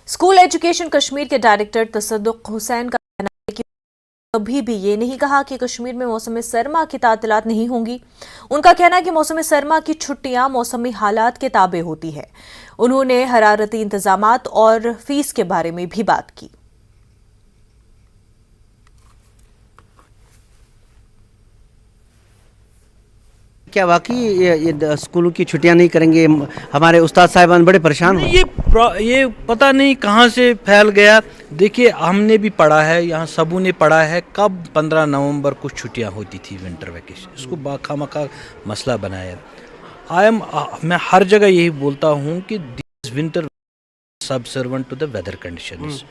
School education Kashmir के director तसद्दुक हुसैन का कहना है कि कभी भी ये नहीं कहा कि कश्मीर में मौसम सरमा की तातीलात नहीं होंगी। उनका कहना है कि मौसम सरमा की छुट्टियां मौसमी हालात के ताबे होती है। उन्होंने हरारती इंतजामात और फीस के बारे में भी बात की। क्या वाकई ये स्कूलों की छुट्टियां नहीं करेंगे? हमारे उस्ताद साहिबान बड़े परेशान हो। ये पता नहीं कहाँ से फैल गया। देखिए, हमने भी पढ़ा है, यहाँ सबों ने पढ़ा है, कब 15 नवंबर को छुट्टियाँ होती थी विंटर वेकेशन। इसको बाखामखा मसला बनाया। मैं हर जगह यही बोलता हूँ कि this winter subservient to the weather conditions.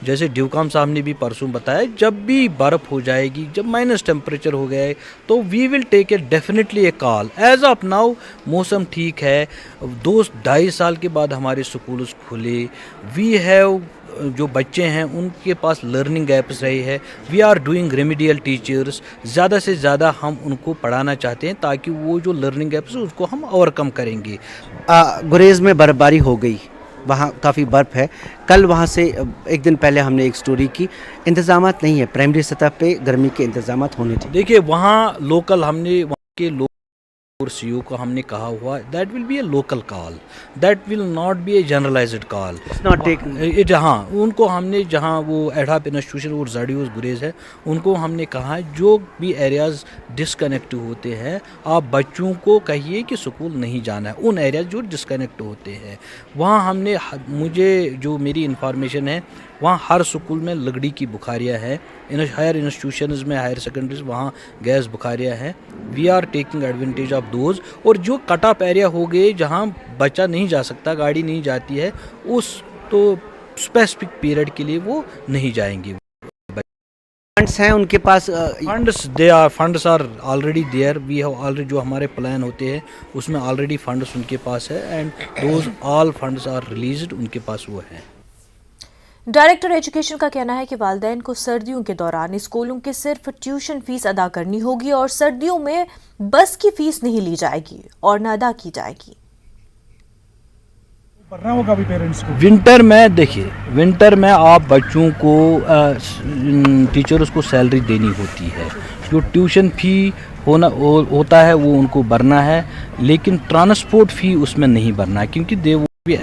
जैसे ड्यूकाम साहब ने भी परसों बताया, जब भी बर्फ़ हो जाएगी, जब माइनस टेम्परेचर हो गया है, तो we will take a definitely a call. As of now मौसम ठीक है। 2-2.5 साल के बाद हमारे स्कूल खुले। वी हैव जो बच्चे हैं उनके पास लर्निंग गैप्स रही है। We are doing remedial teachers. ज़्यादा से ज़्यादा हम उनको पढ़ाना चाहते हैं ताकि वो जो लर्निंग गैप्स है उसको हम ओवरकम करेंगे। गुरेज में बर्फबारी हो गई, वहाँ काफ़ी बर्फ़ है। कल वहाँ से एक दिन पहले हमने एक स्टोरी की, इंतज़ामात नहीं है प्राइमरी सतह पे, गर्मी के इंतज़ामात होने चाहिए। देखिए, वहाँ लोकल हमने वहाँ के लोग और सीईओ को हमने कहा हुआ that will be a local call, that will not be a generalised call. हाँ, उनको हमने जहाँ वो एडहॉक इंस्टीट्यूशन और ज़ाडियोस गुरेज है, उनको हमने कहा है जो भी एरियाज़ डिस्कनेक्ट होते हैं आप बच्चों को कहिए कि स्कूल नहीं जाना है। उन एरियाज़ जो डिस्कनेक्ट होते हैं वहाँ हमने, मुझे जो मेरी इन्फॉर्मेशन है, वहाँ हर स्कूल में लगड़ी की बुखारियाँ हैं। हायर इंस्टीट्यूशंस में, हायर सेकेंडरीज, वहाँ गैस बुखारियाँ हैं। We are taking advantage of those. और जो कट ऑफ एरिया हो गए जहाँ बच्चा नहीं जा सकता, गाड़ी नहीं जाती है, उस तो स्पेसिफिक पीरियड के लिए वो नहीं जाएंगे। फंड्स हैं उनके पास? Funds are already there. We have already, जो हमारे प्लान होते हैं उसमें ऑलरेडी फंड्स उनके पास है and those all funds are released, उनके पास वो हैं। डायरेक्टर एजुकेशन का कहना है कि वालिदैन को सर्दियों के दौरान स्कूलों की सिर्फ ट्यूशन फीस अदा करनी होगी और सर्दियों में बस की फीस नहीं ली जाएगी और न अदा की जाएगी। भरना होगा भी पेरेंट्स को। विंटर में देखिए, विंटर में आप बच्चों को टीचर्स को सैलरी देनी होती है। जो ट्यूशन फ़ी होता है वो उनको भरना है, लेकिन ट्रांसपोर्ट फ़ी उसमें नहीं भरना है क्योंकि दे वो भी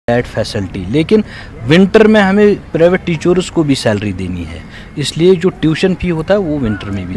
दैट फैसिलिटी। लेकिन विंटर में हमें प्राइवेट टीचर्स को भी सैलरी देनी है, इसलिए जो ट्यूशन फ़ी होता है वो विंटर में भी